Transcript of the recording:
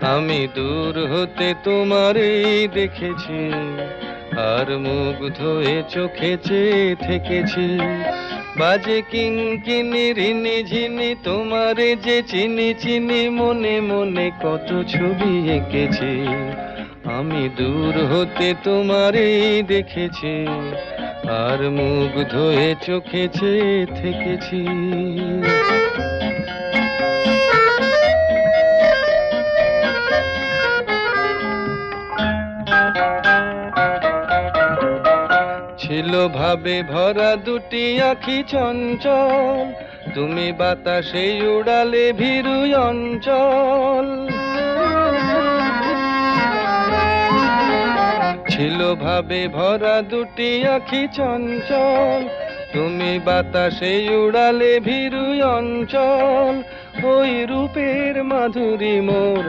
আমি দূর হতে তোমারই দেখেছি, আর মুগ্ধ হয়ে চোখে চেয়ে থেকেছি। বাজে কিঙ্কিনি রিনি ঝিনি তোমারে যে চিনি চিনি, মনে মনে কত ছবি এঁকেছি। আমি দূর হতে তোমারই দেখেছি, আর মুগ্ধ হয়ে চোখে চেয়ে থেকেছি। ছিল ভাবে ভরা দুটি আঁখি চঞ্চল, তুমি বাতাসে উড়ালে ভীরু অঞ্চল। ছিল ভাবে ভরা দুটি আঁখি চঞ্চল, তুমি বাতাসে উড়ালে ভীরু অঞ্চল। ওই রূপের মাধুরী মোর